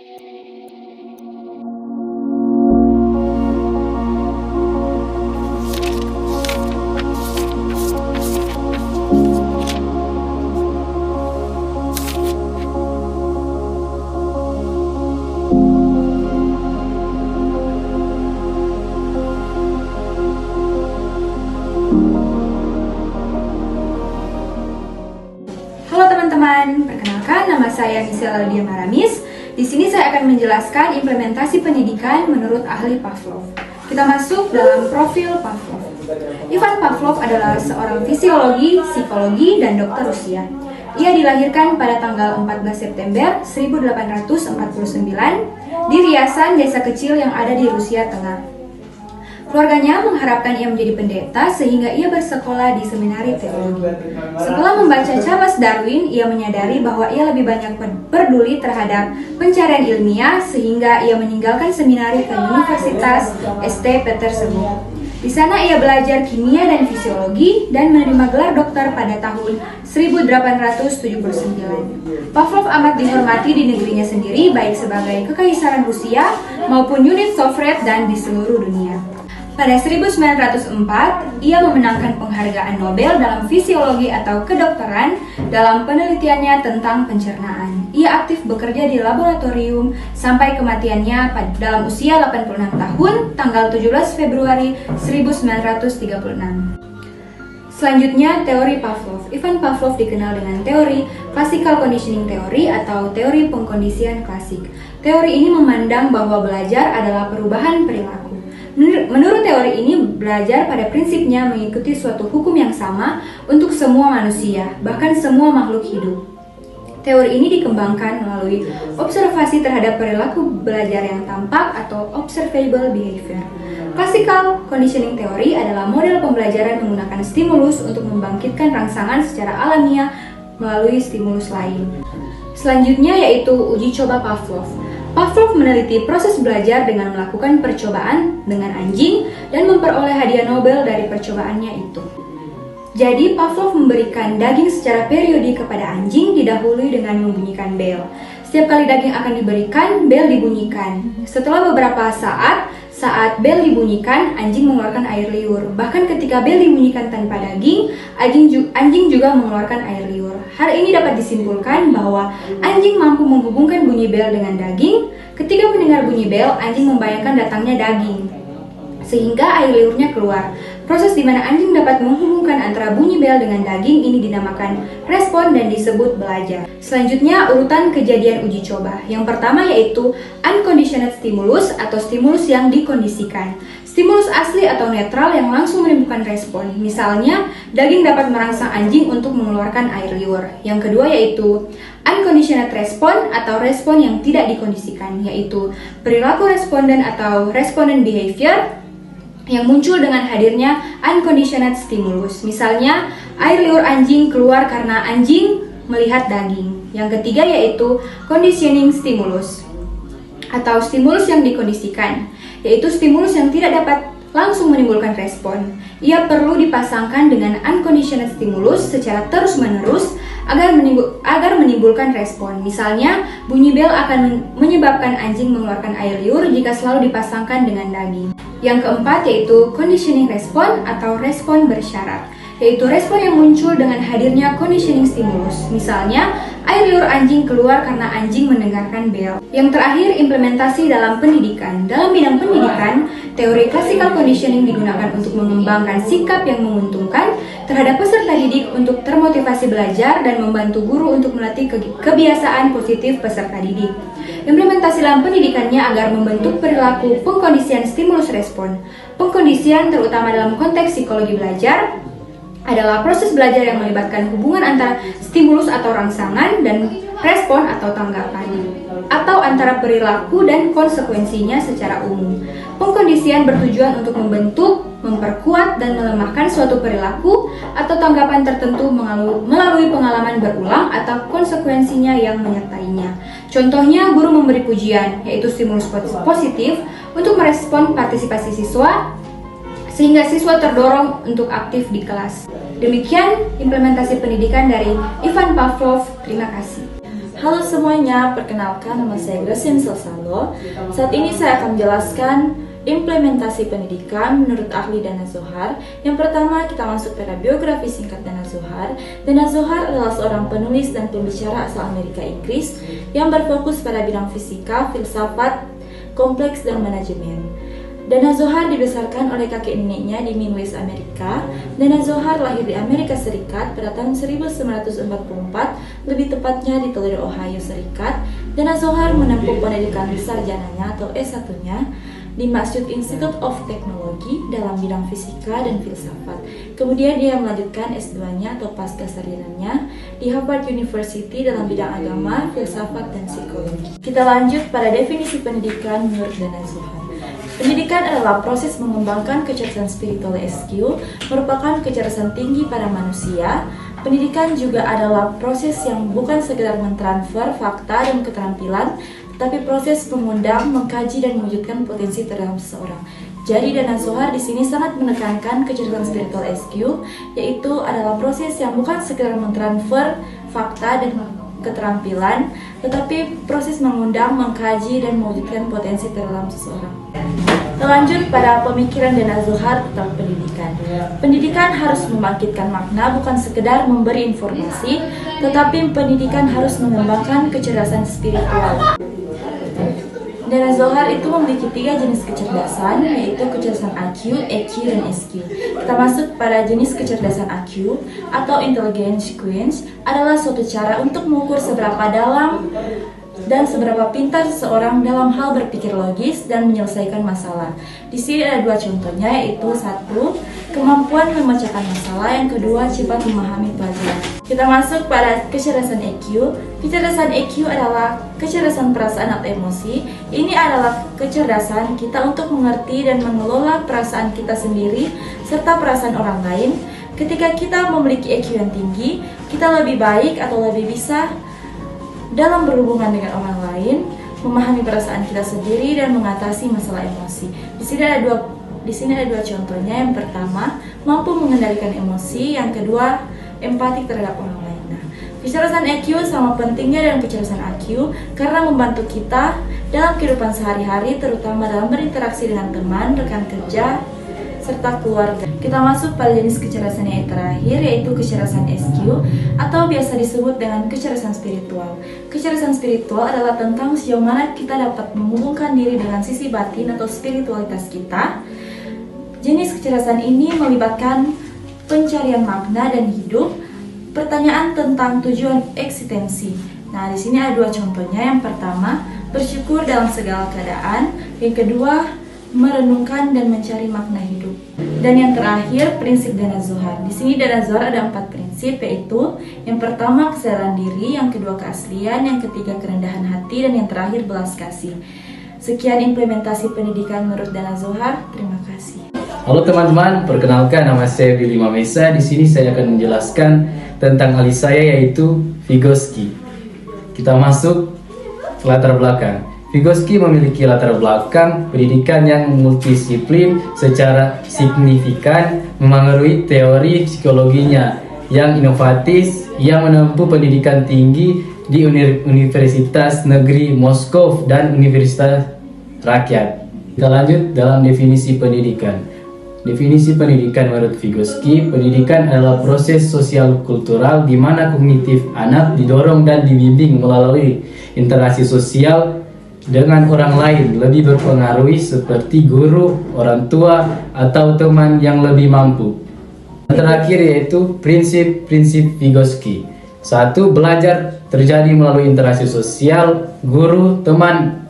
Halo teman-teman, perkenalkan nama saya Michelle Aldia Maramis. Di sini saya akan menjelaskan implementasi pendidikan menurut ahli Pavlov. Kita masuk dalam profil Pavlov. Ivan Pavlov adalah seorang fisiologi, psikologi, dan dokter Rusia. Ia dilahirkan pada tanggal 14 September 1849 di Riazan, desa kecil yang ada di Rusia Tengah. Keluarganya mengharapkan ia menjadi pendeta sehingga ia bersekolah di seminari teologi. Setelah membaca Charles Darwin, ia menyadari bahwa ia lebih banyak peduli terhadap pencarian ilmiah sehingga ia meninggalkan seminari ke Universitas St. Petersburg. Di sana ia belajar kimia dan fisiologi dan menerima gelar doktor pada tahun 1879. Pavlov amat dihormati di negerinya sendiri baik sebagai Kekaisaran Rusia maupun unit Soviet dan di seluruh dunia. Pada 1904, ia memenangkan penghargaan Nobel dalam fisiologi atau kedokteran dalam penelitiannya tentang pencernaan. Ia aktif bekerja di laboratorium sampai kematiannya dalam usia 86 tahun, tanggal 17 Februari 1936. Selanjutnya, teori Pavlov. Ivan Pavlov dikenal dengan teori Classical Conditioning Theory atau teori pengkondisian klasik. Teori ini memandang bahwa belajar adalah perubahan perilaku. Menurut teori ini, belajar pada prinsipnya mengikuti suatu hukum yang sama untuk semua manusia, bahkan semua makhluk hidup. Teori ini dikembangkan melalui observasi terhadap perilaku belajar yang tampak atau observable behavior. Classical Conditioning Theory adalah model pembelajaran menggunakan stimulus untuk membangkitkan rangsangan secara alamiah melalui stimulus lain. Selanjutnya yaitu uji coba Pavlov. Pavlov meneliti proses belajar dengan melakukan percobaan dengan anjing dan memperoleh hadiah Nobel dari percobaannya itu. Jadi, Pavlov memberikan daging secara periodik kepada anjing didahului dengan membunyikan bel. Setiap kali daging akan diberikan, bel dibunyikan. Setelah beberapa saat bel dibunyikan, anjing mengeluarkan air liur. Bahkan ketika bel dibunyikan tanpa daging, anjing juga mengeluarkan air liur. Hal ini dapat disimpulkan bahwa anjing mampu menghubungkan bunyi bel dengan daging. Ketika mendengar bunyi bel, anjing membayangkan datangnya daging, sehingga air liurnya keluar. Proses di mana anjing dapat menghubungkan antara bunyi bel dengan daging ini dinamakan respon dan disebut belajar. Selanjutnya, urutan kejadian uji coba. Yang pertama yaitu unconditioned stimulus atau stimulus yang dikondisikan. Stimulus asli atau netral yang langsung menimbulkan respon. Misalnya, daging dapat merangsang anjing untuk mengeluarkan air liur. Yang kedua yaitu unconditioned respon atau respon yang tidak dikondisikan, yaitu perilaku responden atau respondent behavior yang muncul dengan hadirnya unconditioned stimulus. Misalnya, air liur anjing keluar karena anjing melihat daging. Yang ketiga yaitu conditioning stimulus atau stimulus yang dikondisikan, yaitu stimulus yang tidak dapat langsung menimbulkan respon. Ia perlu dipasangkan dengan unconditioned stimulus secara terus-menerus agar menimbulkan respon. Misalnya, bunyi bel akan menyebabkan anjing mengeluarkan air liur jika selalu dipasangkan dengan daging. Yang keempat yaitu conditioning respon atau respon bersyarat, yaitu respon yang muncul dengan hadirnya conditioning stimulus. Misalnya, air liur anjing keluar karena anjing mendengarkan bel. Yang terakhir, implementasi dalam pendidikan. Dalam bidang pendidikan, teori classical conditioning digunakan untuk mengembangkan sikap yang menguntungkan terhadap peserta didik untuk termotivasi belajar dan membantu guru untuk melatih kebiasaan positif peserta didik. Implementasi dalam pendidikannya agar membentuk perilaku pengkondisian stimulus respon. Pengkondisian terutama dalam konteks psikologi belajar adalah proses belajar yang melibatkan hubungan antara stimulus atau rangsangan dan respon atau tanggapan, atau antara perilaku dan konsekuensinya secara umum. Pengkondisian bertujuan untuk membentuk, memperkuat, dan melemahkan suatu perilaku atau tanggapan tertentu melalui pengalaman berulang atau konsekuensinya yang menyertainya. Contohnya, guru memberi pujian, yaitu stimulus positif, untuk merespon partisipasi siswa, sehingga siswa terdorong untuk aktif di kelas. Demikian implementasi pendidikan dari Ivan Pavlov. Terima kasih. Halo semuanya, perkenalkan nama saya Gracia Salsalo. Saat ini saya akan menjelaskan implementasi pendidikan menurut ahli Dana Zohar. Yang pertama, kita masuk pada biografi singkat Dana Zohar. Dana Zohar adalah seorang penulis dan pembicara asal Amerika Inggris yang berfokus pada bidang fisika, filsafat, kompleks, dan manajemen. Dana Zohar dibesarkan oleh kakek neneknya di Midwest, Amerika. Dana Zohar lahir di Amerika Serikat pada tahun 1944, lebih tepatnya di Toledo, Ohio, Serikat. Dana Zohar menempuh pendidikan sarjananya atau S1-nya di Massachusetts Institute of Technology dalam bidang fisika dan filsafat. Kemudian dia melanjutkan S2-nya atau pasca sarjananya di Harvard University dalam bidang agama, filsafat, dan psikologi. Kita lanjut pada definisi pendidikan menurut Dana Zohar. Pendidikan adalah proses mengembangkan kecerdasan spiritual SQ, merupakan kecerdasan tinggi pada manusia. Pendidikan juga adalah proses yang bukan sekedar mentransfer fakta dan keterampilan, tetapi proses mengundang, mengkaji, dan mewujudkan potensi terdalam seseorang. Jadi Dana Zohar di sini sangat menekankan kecerdasan spiritual SQ, yaitu adalah proses yang bukan sekedar mentransfer fakta dan keterampilan, tetapi proses mengundang, mengkaji, dan mewujudkan potensi terdalam seseorang. Lanjut pada pemikiran Dana Zohar tentang pendidikan. Pendidikan harus membangkitkan makna, bukan sekedar memberi informasi, tetapi pendidikan harus mengembangkan kecerdasan spiritual. Dana Zohar itu memiliki 3 jenis kecerdasan, yaitu kecerdasan IQ, EQ, dan SQ. Kita masuk pada jenis kecerdasan IQ atau Intelligence Quotient, adalah suatu cara untuk mengukur seberapa dalam dan seberapa pintar seseorang dalam hal berpikir logis dan menyelesaikan masalah. Di sini ada 2 contohnya, yaitu 1, kemampuan memecahkan masalah, yang kedua, cepat memahami pelajaran. Kita masuk pada kecerdasan EQ. Kecerdasan EQ adalah kecerdasan perasaan atau emosi. Ini adalah kecerdasan kita untuk mengerti dan mengelola perasaan kita sendiri serta perasaan orang lain. Ketika kita memiliki EQ yang tinggi, kita lebih baik atau lebih bisa dalam berhubungan dengan orang lain, memahami perasaan kita sendiri, dan mengatasi masalah emosi. Di sini ada dua contohnya. Yang pertama, mampu mengendalikan emosi. Yang kedua, empati terhadap orang lain. Nah, kecerdasan EQ sama pentingnya dengan kecerdasan IQ karena membantu kita dalam kehidupan sehari-hari, terutama dalam berinteraksi dengan teman, rekan kerja, serta keluarga. Kita masuk pada jenis kecerdasan yang terakhir, yaitu kecerdasan SQ atau biasa disebut dengan kecerdasan spiritual. Kecerdasan spiritual adalah tentang sejauh mana kita dapat menghubungkan diri dengan sisi batin atau spiritualitas kita. Jenis kecerdasan ini melibatkan pencarian makna dan hidup, pertanyaan tentang tujuan eksistensi. Nah, di sini ada 2 contohnya. Yang pertama, bersyukur dalam segala keadaan. Yang kedua, merenungkan dan mencari makna hidup. Dan yang terakhir, prinsip Dana Zohar. Di sini Dana Zohar ada 4 prinsip, yaitu yang pertama kesadaran diri, yang kedua keaslian, yang ketiga kerendahan hati, dan yang terakhir belas kasih. Sekian implementasi pendidikan menurut Dana Zohar. Terima kasih. Halo teman-teman, perkenalkan nama saya Billy Mamesa. Di sini saya akan menjelaskan tentang ahli saya, yaitu Vygotsky. Kita masuk latar belakang. Vygotsky memiliki latar belakang pendidikan yang multidisiplin secara signifikan, memengaruhi teori psikologinya yang inovatif. Ia menempuh pendidikan tinggi di Universitas Negeri Moskow dan Universitas Rakyat. Kita lanjut dalam definisi pendidikan. Definisi pendidikan menurut Vygotsky, pendidikan adalah proses sosial kultural di mana kognitif anak didorong dan dibimbing melalui interaksi sosial dengan orang lain, lebih berpengaruh seperti guru, orang tua, atau teman yang lebih mampu. Yang terakhir yaitu prinsip-prinsip Vygotsky. 1. Belajar terjadi melalui interaksi sosial, guru, teman,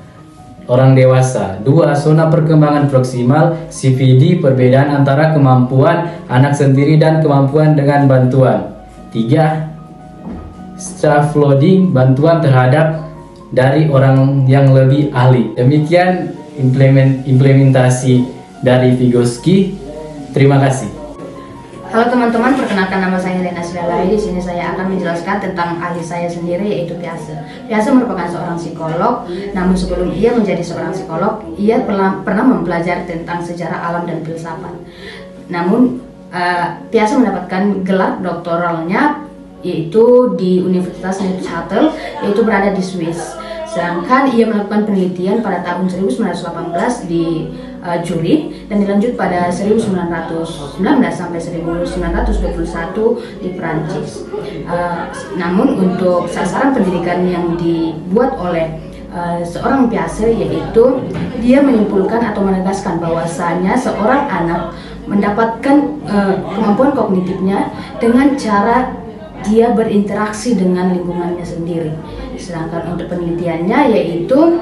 orang dewasa. 2. Zona perkembangan proksimal, CPD, perbedaan antara kemampuan anak sendiri dan kemampuan dengan bantuan. 3. Scaffolding, bantuan terhadap dari orang yang lebih ahli. Demikian implementasi dari Vygotsky. Terima kasih. Halo teman-teman, perkenalkan nama saya Rena Srialai. Di sini saya akan menjelaskan tentang ahli saya sendiri, yaitu Piase. Piase merupakan seorang psikolog, namun sebelum ia menjadi seorang psikolog, ia pernah mempelajari tentang sejarah alam dan filsafat. Namun Piase mendapatkan gelar doktoralnya yaitu di Universitas Neuchâtel, yaitu berada di Swiss. Sedangkan ia melakukan penelitian pada tahun 1918 di Zurich dan dilanjut pada 1919 sampai 1921 di Prancis. Namun untuk sasaran pendidikan yang dibuat oleh seorang Piaget, yaitu dia menyimpulkan atau menegaskan bahwasanya seorang anak mendapatkan kemampuan kognitifnya dengan cara dia berinteraksi dengan lingkungannya sendiri. Sedangkan untuk penelitiannya yaitu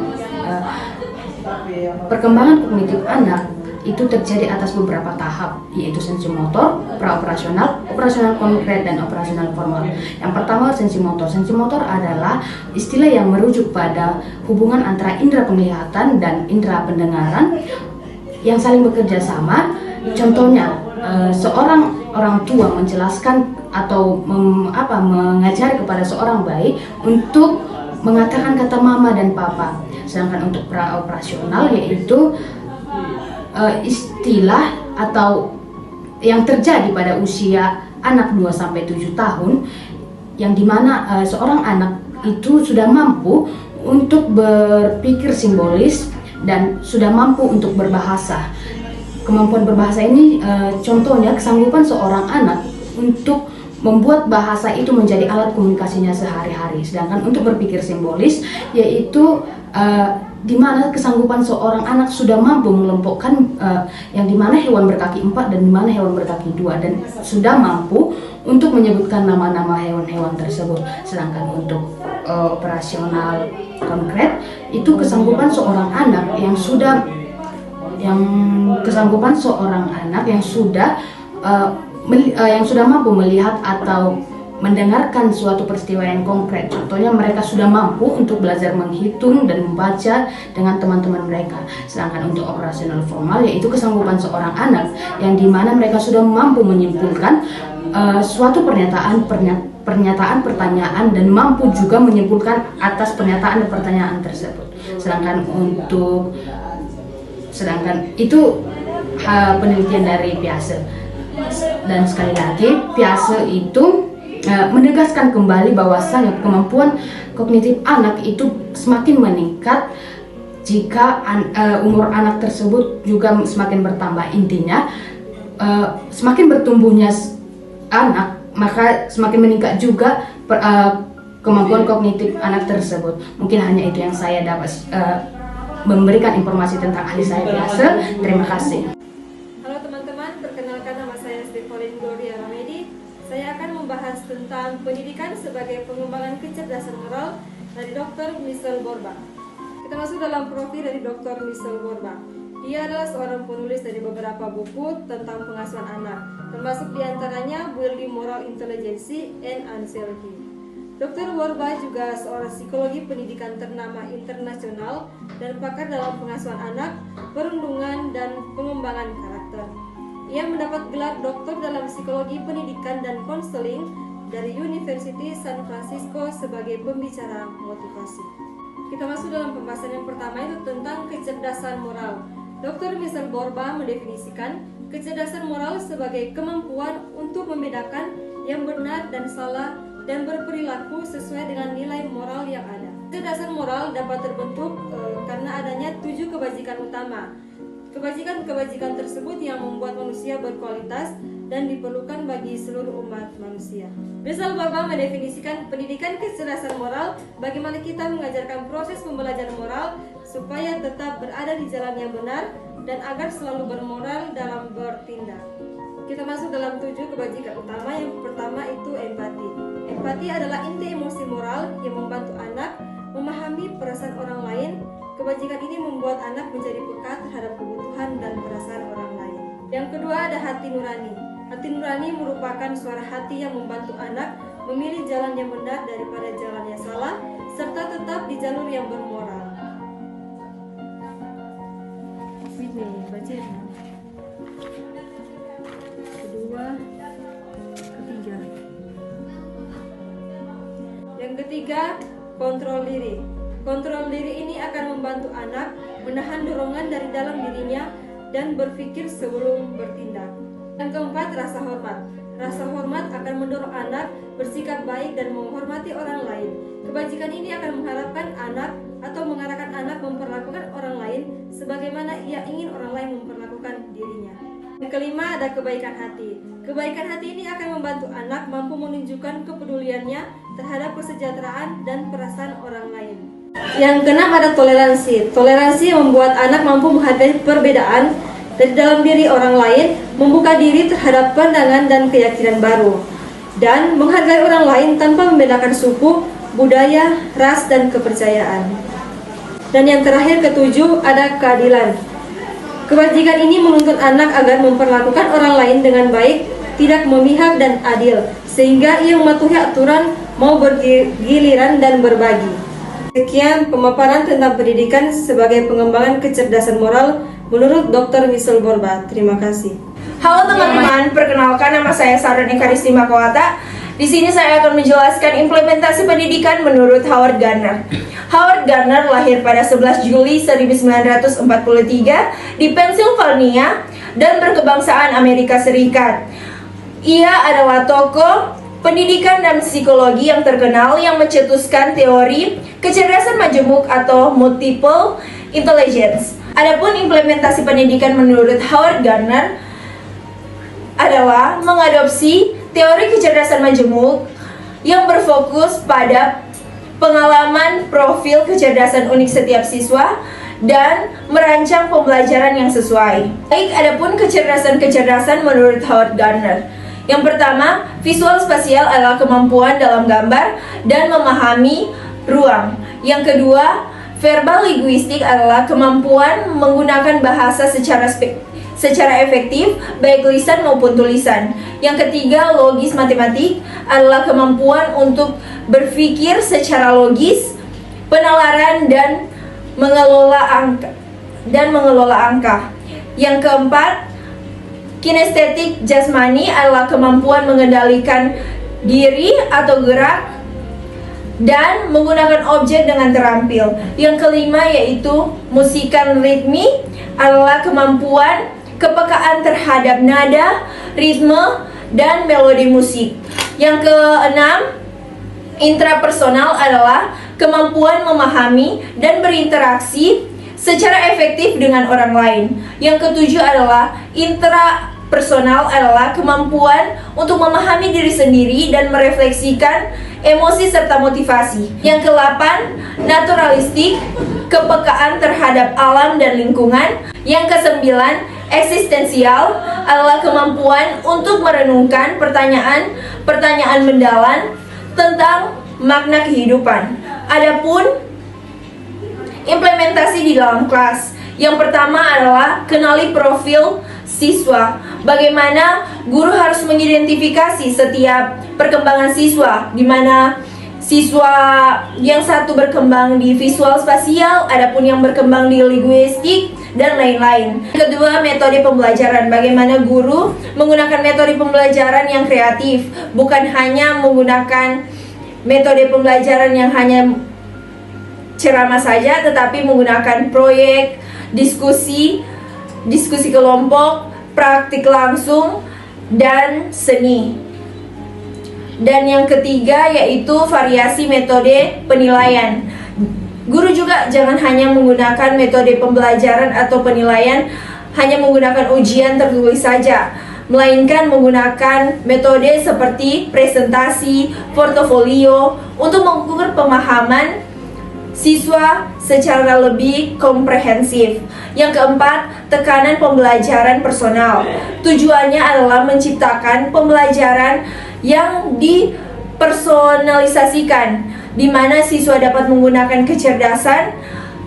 perkembangan kognitif anak itu terjadi atas beberapa tahap, yaitu sensimotor, praoperasional, operasional konkret, dan operasional formal. Yang pertama sensimotor. Sensimotor adalah istilah yang merujuk pada hubungan antara indera penglihatan dan indera pendengaran yang saling bekerja sama. Contohnya, seorang orang tua menjelaskan atau mengajari kepada seorang bayi untuk mengatakan kata mama dan papa. Sedangkan untuk praoperasional yaitu istilah atau yang terjadi pada usia anak 2-7 tahun, yang dimana seorang anak itu sudah mampu untuk berpikir simbolis dan sudah mampu untuk berbahasa. Kemampuan berbahasa ini contohnya kesanggupan seorang anak untuk membuat bahasa itu menjadi alat komunikasinya sehari-hari. Sedangkan untuk berpikir simbolis yaitu di mana kesanggupan seorang anak sudah mampu mengelompokkan yang dimana hewan berkaki 4 dan dimana hewan berkaki 2 dan sudah mampu untuk menyebutkan nama-nama hewan-hewan tersebut. Sedangkan untuk operasional konkret itu kesanggupan seorang anak yang sudah mampu melihat atau mendengarkan suatu peristiwa yang konkret. Contohnya mereka sudah mampu untuk belajar menghitung dan membaca dengan teman-teman mereka. Sedangkan untuk operasional formal yaitu kesanggupan seorang anak yang dimana mereka sudah mampu menyimpulkan suatu pernyataan, pertanyaan, dan mampu juga menyimpulkan atas pernyataan dan pertanyaan tersebut. Sedangkan itu penelitian dari Piaget. Dan sekali lagi Piaget itu menegaskan kembali bahwasanya kemampuan kognitif anak itu semakin meningkat jika umur anak tersebut juga semakin bertambah. Intinya semakin bertumbuhnya anak, maka semakin meningkat juga kemampuan kognitif anak tersebut. Mungkin hanya itu yang saya dapat memberikan informasi tentang ahli saya Piaget. Terima kasih. Halo teman-teman, perkenalkan nama saya Stephanie Gloria Ramedi. Saya akan membahas tentang pendidikan sebagai pengembangan kecerdasan moral dari Dr. Michel Borba. Kita masuk dalam profil dari Dr. Michel Borba. Dia adalah seorang penulis dari beberapa buku tentang pengasuhan anak, termasuk diantaranya Building Moral Intelligence and Anxiety. Dr. Borba juga seorang psikologi pendidikan ternama internasional dan pakar dalam pengasuhan anak, perundungan, dan pengembangan karakter. Ia mendapat gelar doktor dalam psikologi pendidikan dan konseling dari University San Francisco sebagai pembicara motivasi. Kita masuk dalam pembahasan yang pertama, itu tentang kecerdasan moral. Dr. Michel Borba mendefinisikan kecerdasan moral sebagai kemampuan untuk membedakan yang benar dan salah dan berperilaku sesuai dengan nilai moral yang ada. Kecerdasan moral dapat terbentuk karena adanya 7 kebajikan utama. Kebajikan-kebajikan tersebut yang membuat manusia berkualitas dan diperlukan bagi seluruh umat manusia. Michel Borba mendefinisikan pendidikan kecerdasan moral, bagaimana kita mengajarkan proses pembelajaran moral supaya tetap berada di jalan yang benar dan agar selalu bermoral dalam bertindak. Kita masuk dalam 7 kebajikan utama. Yang pertama itu empati. Empati adalah inti emosi moral yang membantu anak memahami perasaan orang lain. Kebajikan ini membuat anak menjadi peka terhadap kebutuhan dan perasaan orang lain. Yang kedua ada hati nurani. Hati nurani merupakan suara hati yang membantu anak memilih jalan yang benar daripada jalan yang salah, serta tetap di jalur yang bermoral. Yang ketiga, kontrol diri. Kontrol diri ini akan membantu anak menahan dorongan dari dalam dirinya dan berpikir sebelum bertindak. Yang keempat, rasa hormat. Rasa hormat akan mendorong anak bersikap baik dan menghormati orang lain. Kebajikan ini akan mengharapkan anak atau mengarahkan anak memperlakukan orang lain sebagaimana ia ingin orang lain memperlakukan dirinya. Yang kelima ada kebaikan hati. Kebaikan hati ini akan membantu anak mampu menunjukkan kepeduliannya terhadap kesejahteraan dan perasaan orang lain. Yang keenam ada toleransi. Toleransi membuat anak mampu menghargai perbedaan dari dalam diri orang lain, membuka diri terhadap pandangan dan keyakinan baru, dan menghargai orang lain tanpa membedakan suku, budaya, ras, dan kepercayaan. Dan yang terakhir ketujuh ada keadilan. Kebajikan ini menuntut anak agar memperlakukan orang lain dengan baik, tidak memihak dan adil, sehingga ia mematuhi aturan, mau bergiliran dan berbagi. Sekian pemaparan tentang pendidikan sebagai pengembangan kecerdasan moral menurut Dr. Michelle Borba. Terima kasih. Halo teman-teman, perkenalkan nama saya Saroni Karisti Makawata. Di sini saya akan menjelaskan implementasi pendidikan menurut Howard Gardner. Howard Gardner lahir pada 11 Juli 1943 di Pennsylvania dan berkebangsaan Amerika Serikat. Ia adalah tokoh pendidikan dan psikologi yang terkenal yang mencetuskan teori kecerdasan majemuk atau multiple intelligence. Adapun implementasi pendidikan menurut Howard Gardner adalah mengadopsi teori kecerdasan majemuk yang berfokus pada pengalaman profil kecerdasan unik setiap siswa dan merancang pembelajaran yang sesuai. Baik, adapun kecerdasan menurut Howard Gardner. Yang pertama, visual spasial adalah kemampuan dalam gambar dan memahami ruang. Yang kedua, verbal linguistik adalah kemampuan menggunakan bahasa secara efektif, baik lisan maupun tulisan. Yang ketiga, logis matematik adalah kemampuan untuk berpikir secara logis, penalaran dan mengelola angka. Yang keempat, kinestetik jasmani adalah kemampuan mengendalikan diri atau gerak dan menggunakan objek dengan terampil. Yang kelima yaitu musikan ritmi adalah kemampuan kepekaan terhadap nada, ritme, dan melodi musik. Yang keenam, intrapersonal adalah kemampuan memahami dan berinteraksi secara efektif dengan orang lain. Yang ketujuh adalah intrapersonal adalah kemampuan untuk memahami diri sendiri dan merefleksikan emosi serta motivasi. Yang kedelapan, naturalistik, kepekaan terhadap alam dan lingkungan. Yang kesembilan, eksistensial adalah kemampuan untuk merenungkan pertanyaan mendalam tentang makna kehidupan. Adapun implementasi di dalam kelas, yang pertama adalah kenali profil siswa. Bagaimana guru harus mengidentifikasi setiap perkembangan siswa, di mana siswa yang satu berkembang di visual spasial, adapun yang berkembang di linguistik, dan lain-lain. Kedua, metode pembelajaran. Bagaimana guru menggunakan metode pembelajaran yang kreatif, bukan hanya menggunakan metode pembelajaran yang hanya ceramah saja, tetapi menggunakan proyek, diskusi kelompok, praktik langsung, dan seni. Dan yang ketiga yaitu variasi metode penilaian. Guru juga jangan hanya menggunakan metode pembelajaran atau penilaian hanya menggunakan ujian tertulis saja, melainkan menggunakan metode seperti presentasi, portofolio untuk mengukur pemahaman siswa secara lebih komprehensif. Yang keempat, tekanan pembelajaran personal. Tujuannya adalah menciptakan pembelajaran yang dipersonalisasikan, di mana siswa dapat menggunakan kecerdasan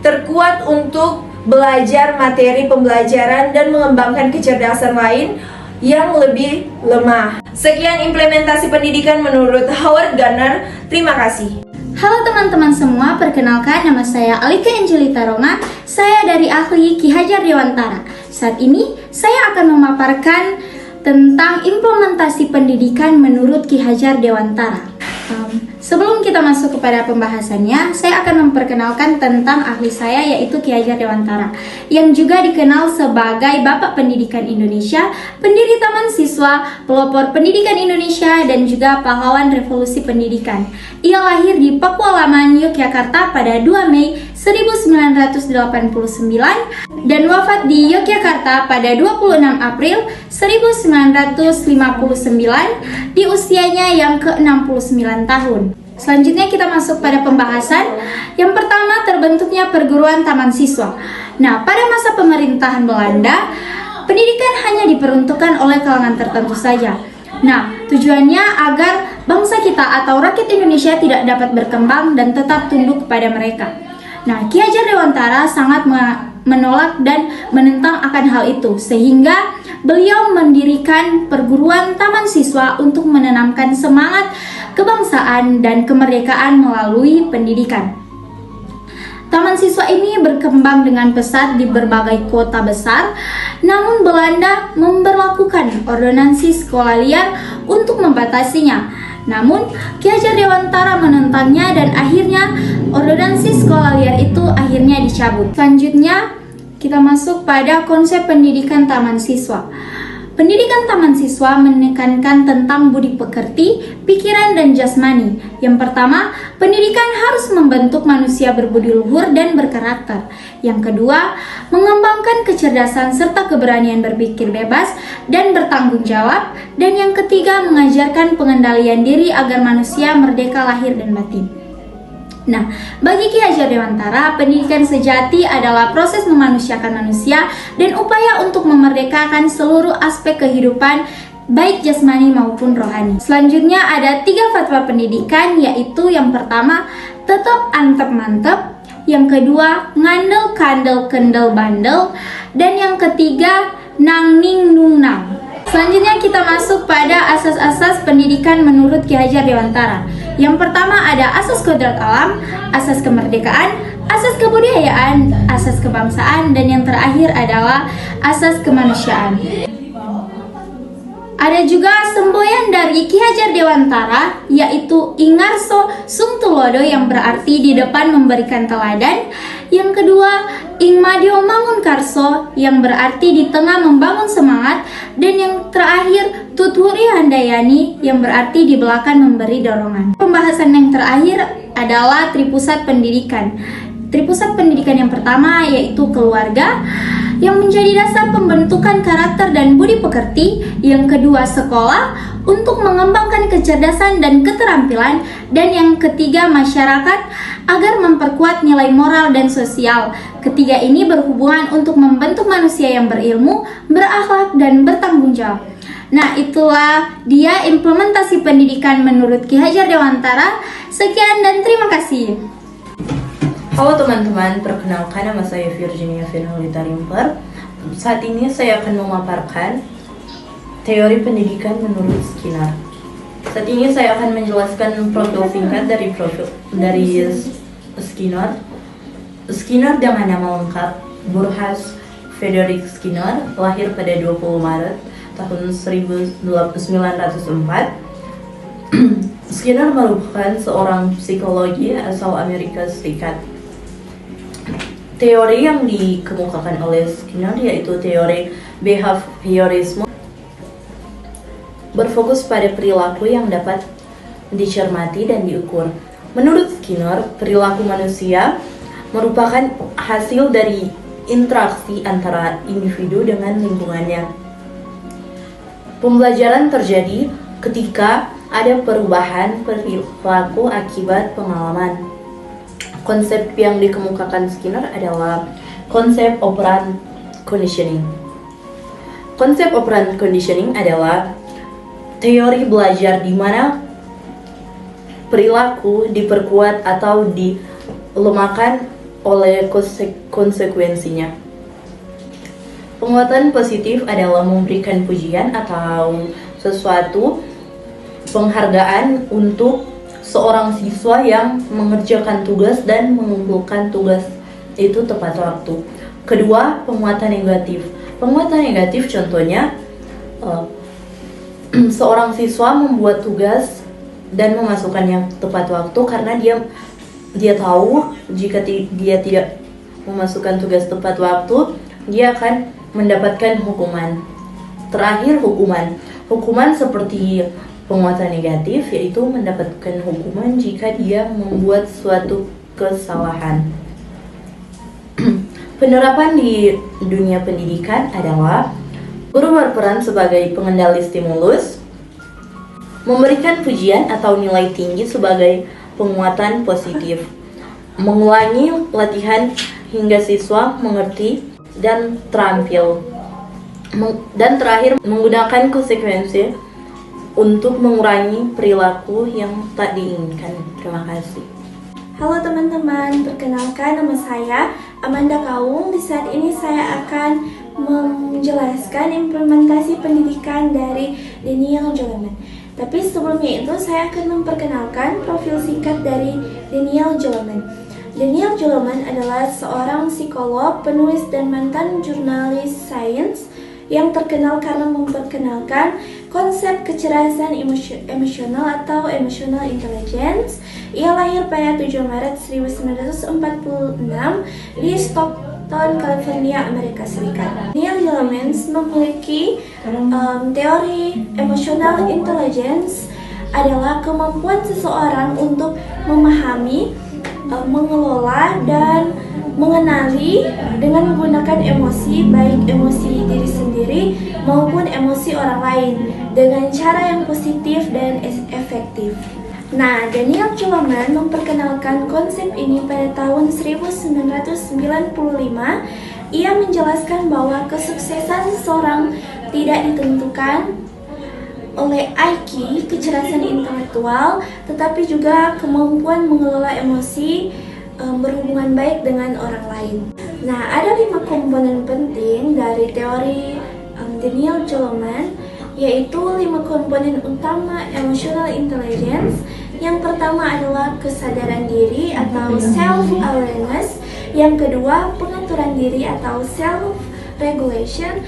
terkuat untuk belajar materi pembelajaran dan mengembangkan kecerdasan lain yang lebih lemah. Sekian implementasi pendidikan menurut Howard Gardner. Terima kasih. Halo teman-teman semua, perkenalkan nama saya Alika Angelita Roma. Saya dari Ahli Ki Hajar Dewantara. Saat ini saya akan memaparkan tentang implementasi pendidikan menurut Ki Hajar Dewantara. Sebelum kita masuk kepada pembahasannya, saya akan memperkenalkan tentang ahli saya, yaitu Ki Hajar Dewantara, yang juga dikenal sebagai Bapak Pendidikan Indonesia, pendiri Taman Siswa, pelopor pendidikan Indonesia, dan juga pahlawan revolusi pendidikan. Ia lahir di Pakualaman, Yogyakarta pada 2 Mei 1989 dan wafat di Yogyakarta pada 26 April 1959 di usianya yang ke-69 tahun. Selanjutnya kita masuk pada pembahasan. Yang pertama, terbentuknya perguruan taman siswa. Nah, pada masa pemerintahan Belanda, pendidikan hanya diperuntukkan oleh kalangan tertentu saja. Nah, tujuannya agar bangsa kita atau rakyat Indonesia tidak dapat berkembang dan tetap tunduk kepada mereka. Nah, Ki Hajar Dewantara sangat menolak dan menentang akan hal itu, sehingga beliau mendirikan perguruan taman siswa untuk menanamkan semangat kebangsaan dan kemerdekaan melalui pendidikan. Taman siswa ini berkembang dengan pesat di berbagai kota besar, namun Belanda memberlakukan ordonansi sekolah liar untuk membatasinya. Namun, Ki Hajar Dewantara menentangnya dan akhirnya ordonansi sekolah liar itu akhirnya dicabut. Selanjutnya, kita masuk pada konsep pendidikan taman siswa. Pendidikan taman siswa menekankan tentang budi pekerti, pikiran, dan jasmani. Yang pertama, pendidikan harus membentuk manusia berbudi luhur dan berkarakter. Yang kedua, mengembangkan kecerdasan serta keberanian berpikir bebas dan bertanggung jawab. Dan yang ketiga, mengajarkan pengendalian diri agar manusia merdeka lahir dan batin. Nah, bagi Ki Hajar Dewantara, pendidikan sejati adalah proses memanusiakan manusia dan upaya untuk memerdekakan seluruh aspek kehidupan, baik jasmani maupun rohani. Selanjutnya ada 3 fatwa pendidikan, yaitu yang pertama, tetap antep mantep, yang kedua, ngandel kandel kendel bandel, dan yang ketiga, nang ning nung nang. Selanjutnya kita masuk pada asas-asas pendidikan menurut Ki Hajar Dewantara. Yang pertama ada asas kodrat alam, asas kemerdekaan, asas kebudayaan, asas kebangsaan, dan yang terakhir adalah asas kemanusiaan. Ada juga semboyan dari Ki Hajar Dewantara, yaitu Ingarso Sung Tulodo, yang berarti di depan memberikan teladan. Yang kedua, Ingmadio Mangunkarso, yang berarti di tengah membangun semangat. Dan yang terakhir, Tuturi Handayani, yang berarti di belakang memberi dorongan. Pembahasan yang terakhir adalah tripusat pendidikan. Tripusat pendidikan yang pertama yaitu keluarga, yang menjadi dasar pembentukan karakter dan budi pekerti. Yang kedua, sekolah untuk mengembangkan kecerdasan dan keterampilan. Dan yang ketiga, masyarakat agar memperkuat nilai moral dan sosial. Ketiga ini berhubungan untuk membentuk manusia yang berilmu, berakhlak, dan bertanggung jawab. Nah, itulah dia implementasi pendidikan menurut Ki Hajar Dewantara. Sekian dan terima kasih. Halo teman-teman, perkenalkan nama saya Virginia Finolita Rimper. Saat ini saya akan memaparkan teori pendidikan menurut Skinner. Saat ini saya akan menjelaskan profil singkat dari Skinner. Skinner dengan nama lengkap Burrhus Frederick Skinner, lahir pada 20 Maret tahun 1904. Skinner merupakan seorang psikologi asal Amerika Serikat. Teori yang dikemukakan oleh Skinner yaitu teori behaviorisme, berfokus pada perilaku yang dapat dicermati dan diukur. Menurut Skinner, perilaku manusia merupakan hasil dari interaksi antara individu dengan lingkungannya. Pembelajaran terjadi ketika ada perubahan perilaku akibat pengalaman. Konsep yang dikemukakan Skinner adalah konsep operant conditioning. Konsep operant conditioning adalah teori belajar di mana perilaku diperkuat atau dilemahkan oleh konsekuensinya. Penguatan positif adalah memberikan pujian atau sesuatu penghargaan untuk seorang siswa yang mengerjakan tugas dan mengumpulkan tugas itu tepat waktu. Kedua, penguatan negatif. Penguatan negatif contohnya seorang siswa membuat tugas dan memasukkannya tepat waktu, karena dia tahu jika dia tidak memasukkan tugas tepat waktu, dia akan mendapatkan hukuman. Terakhir, hukuman seperti penguatan negatif, yaitu mendapatkan hukuman jika dia membuat suatu kesalahan. Penerapan di dunia pendidikan adalah guru berperan sebagai pengendali stimulus, memberikan pujian atau nilai tinggi sebagai penguatan positif, mengulangi latihan hingga siswa mengerti dan terampil, dan terakhir menggunakan konsekuensi untuk mengurangi perilaku yang tak diinginkan. Terima kasih. Halo teman-teman, perkenalkan nama saya Amanda Kaung. Di saat ini saya akan menjelaskan implementasi pendidikan dari Daniel Goleman. Tapi sebelumnya itu saya akan memperkenalkan profil singkat dari Daniel Goleman. Daniel Goleman adalah seorang psikolog, penulis dan mantan jurnalis sains yang terkenal karena memperkenalkan konsep kecerdasan emosional atau emotional intelligence. Ia lahir pada 7 Maret 1946 di Stockton, California, Amerika Serikat. Daniel Goleman memiliki teori emotional intelligence adalah kemampuan seseorang untuk memahami, mengelola dan mengenali dengan menggunakan emosi, baik emosi diri sendiri maupun emosi orang lain dengan cara yang positif dan efektif. Nah, Daniel Goleman memperkenalkan konsep ini pada tahun 1995. Ia menjelaskan bahwa kesuksesan seseorang tidak ditentukan oleh IQ, kecerdasan intelektual, tetapi juga kemampuan mengelola emosi, berhubungan baik dengan orang lain. Nah, ada 5 komponen penting dari teori Daniel Goleman, yaitu 5 komponen utama emotional intelligence. Yang pertama adalah kesadaran diri atau self-awareness. Yang kedua, pengaturan diri atau self-regulation.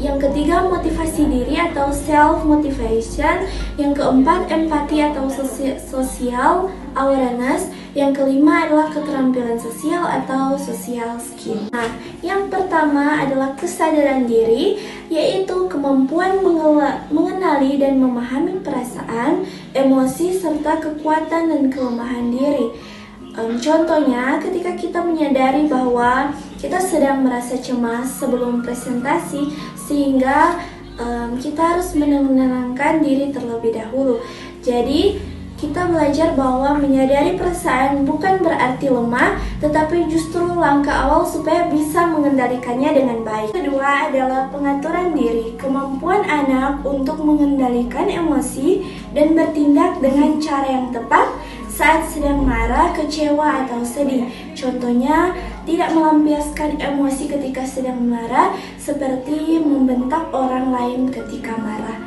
Yang ketiga, motivasi diri atau self-motivation. Yang keempat, empati atau social awareness. Yang kelima adalah keterampilan sosial atau social skill. Nah, yang pertama adalah kesadaran diri, yaitu kemampuan mengenali dan memahami perasaan, emosi, serta kekuatan dan kelemahan diri. Contohnya, ketika kita menyadari bahwa kita sedang merasa cemas sebelum presentasi, sehingga kita harus menenangkan diri terlebih dahulu. Jadi, kita belajar bahwa menyadari perasaan bukan berarti lemah, tetapi justru langkah awal supaya bisa mengendalikannya dengan baik. Kedua adalah pengaturan diri, kemampuan anak untuk mengendalikan emosi dan bertindak dengan cara yang tepat saat sedang marah, kecewa, atau sedih. Contohnya, tidak melampiaskan emosi ketika sedang marah, seperti membentak orang lain ketika marah.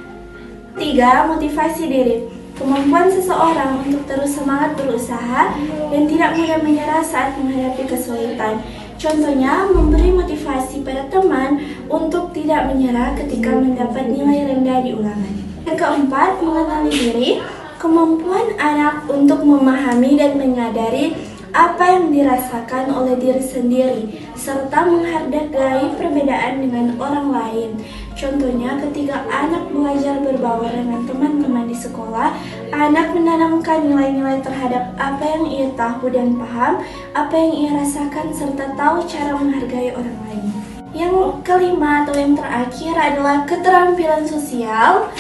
3. Motivasi diri, kemampuan seseorang untuk terus semangat berusaha dan tidak mudah menyerah saat menghadapi kesulitan. Contohnya, memberi motivasi pada teman untuk tidak menyerah ketika mendapat nilai rendah di ulangan. Yang keempat, mengenali diri, kemampuan anak untuk memahami dan menyadari apa yang dirasakan oleh diri sendiri, serta menghargai perbedaan dengan orang lain. Contohnya, ketika anak belajar berbaur dengan teman-teman di sekolah, anak menanamkan nilai-nilai terhadap apa yang ia tahu dan paham, apa yang ia rasakan, serta tahu cara menghargai orang lain. Yang kelima atau yang terakhir adalah keterampilan sosial,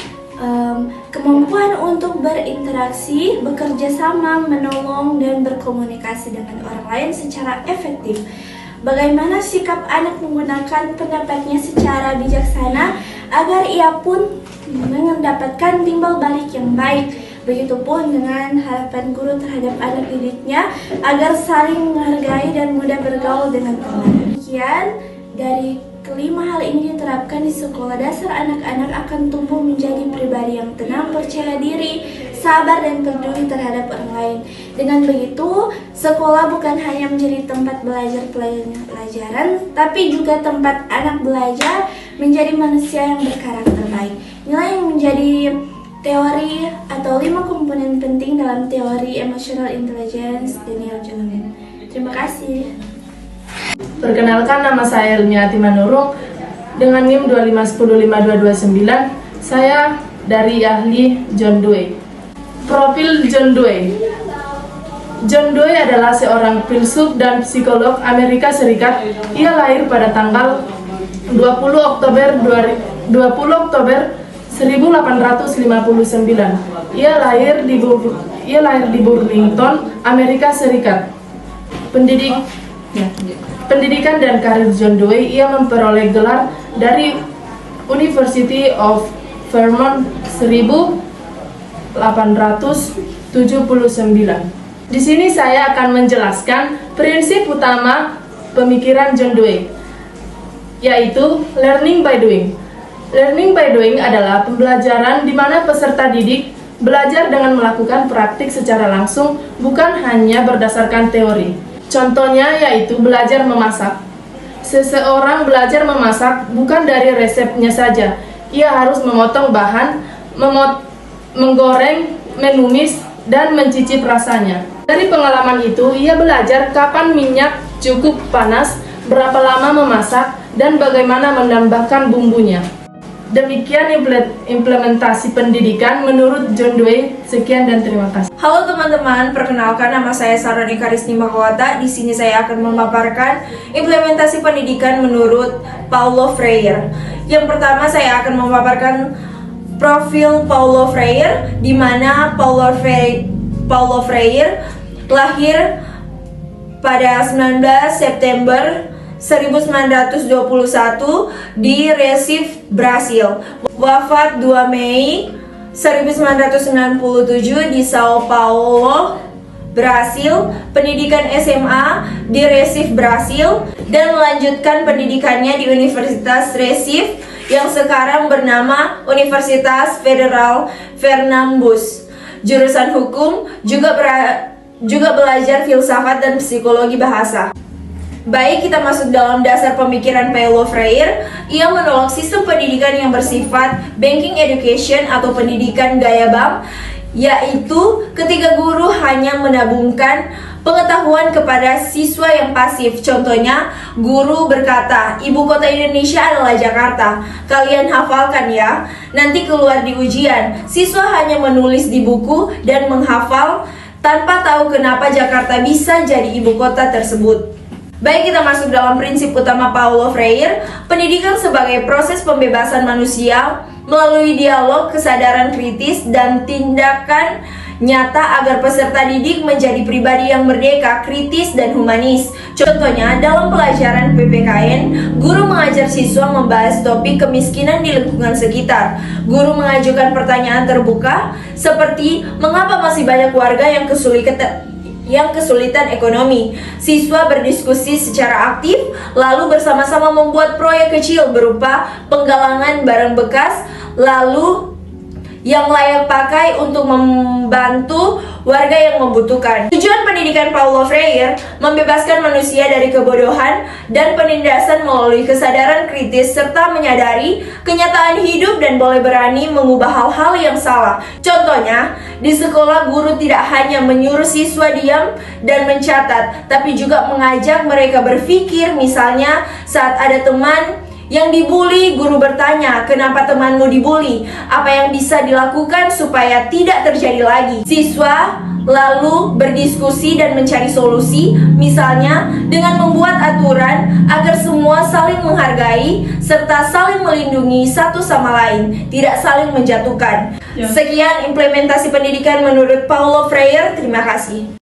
kemampuan untuk berinteraksi, bekerja sama, menolong, dan berkomunikasi dengan orang lain secara efektif. Bagaimana sikap anak menggunakan pendapatnya secara bijaksana agar ia pun mendapatkan timbal balik yang baik. Begitupun dengan harapan guru terhadap anak didiknya agar saling menghargai dan mudah bergaul dengan teman. Demikian, dari kelima hal ini diterapkan di sekolah dasar, anak-anak akan tumbuh menjadi pribadi yang tenang, percaya diri, sabar, dan peduli terhadap orang lain. Dengan begitu, sekolah bukan hanya menjadi tempat belajar pelajaran, tapi juga tempat anak belajar menjadi manusia yang berkarakter baik. Nilai yang menjadi teori atau 5 komponen penting dalam teori emotional intelligence Daniel Goleman. Terima kasih. Perkenalkan, nama saya Elmiati Manurung dengan NIM 251052229. Saya dari ahli John Dewey. Profil John Dewey. John Dewey adalah seorang filsuf dan psikolog Amerika Serikat. Ia lahir pada tanggal 20 Oktober 1859. Ia lahir di Burlington, Amerika Serikat. Pendidikan dan karir John Dewey, ia memperoleh gelar dari University of Vermont 1879. Di sini saya akan menjelaskan prinsip utama pemikiran John Dewey, yaitu learning by doing. Learning by doing adalah pembelajaran di mana peserta didik belajar dengan melakukan praktik secara langsung, bukan hanya berdasarkan teori. Contohnya yaitu belajar memasak. Seseorang belajar memasak bukan dari resepnya saja. Ia harus memotong bahan, menggoreng, menumis, dan mencicip rasanya. Dari pengalaman itu, ia belajar kapan minyak cukup panas, berapa lama memasak, dan bagaimana menambahkan bumbunya. Demikian implementasi pendidikan menurut John Dewey. Sekian dan terima kasih. Halo teman-teman, perkenalkan nama saya Saroni Karistima Kawata. Di sini saya akan memaparkan implementasi pendidikan menurut Paulo Freire. Yang pertama saya akan memaparkan profil Paulo Freire, di mana Paulo Freire lahir pada 19 September 1921 di Recife, Brasil. Wafat 2 Mei 1997 di Sao Paulo, Brasil. Pendidikan SMA di Recife, Brasil, dan melanjutkan pendidikannya di Universitas Recife yang sekarang bernama Universitas Federal Fernambus. Jurusan hukum, juga belajar filsafat dan psikologi bahasa. Baik, kita masuk dalam dasar pemikiran Paulo Freire. Ia menolak sistem pendidikan yang bersifat banking education atau pendidikan gaya bank, yaitu ketika guru hanya menabungkan pengetahuan kepada siswa yang pasif. Contohnya, guru berkata, ibu kota Indonesia adalah Jakarta. Kalian hafalkan ya, nanti keluar di ujian. Siswa hanya menulis di buku dan menghafal tanpa tahu kenapa Jakarta bisa jadi ibu kota tersebut. Baik, kita masuk dalam prinsip utama Paulo Freire. Pendidikan sebagai proses pembebasan manusia melalui dialog, kesadaran kritis, dan tindakan nyata agar peserta didik menjadi pribadi yang merdeka, kritis, dan humanis. Contohnya, dalam pelajaran PPKN, guru mengajar siswa membahas topik kemiskinan di lingkungan sekitar. Guru mengajukan pertanyaan terbuka seperti mengapa masih banyak warga yang kesulitan ekonomi. Siswa berdiskusi secara aktif, lalu bersama-sama membuat proyek kecil berupa penggalangan barang bekas, lalu yang layak pakai untuk membantu warga yang membutuhkan. Tujuan pendidikan Paulo Freire membebaskan manusia dari kebodohan dan penindasan melalui kesadaran kritis serta menyadari kenyataan hidup dan boleh berani mengubah hal-hal yang salah. Contohnya, di sekolah guru tidak hanya menyuruh siswa diam dan mencatat, tapi juga mengajak mereka berpikir. Misalnya, saat ada teman yang dibully, guru bertanya, kenapa temanmu dibully? Apa yang bisa dilakukan supaya tidak terjadi lagi? Siswa lalu berdiskusi dan mencari solusi, misalnya dengan membuat aturan agar semua saling menghargai serta saling melindungi satu sama lain, tidak saling menjatuhkan. Sekian implementasi pendidikan menurut Paulo Freire. Terima kasih.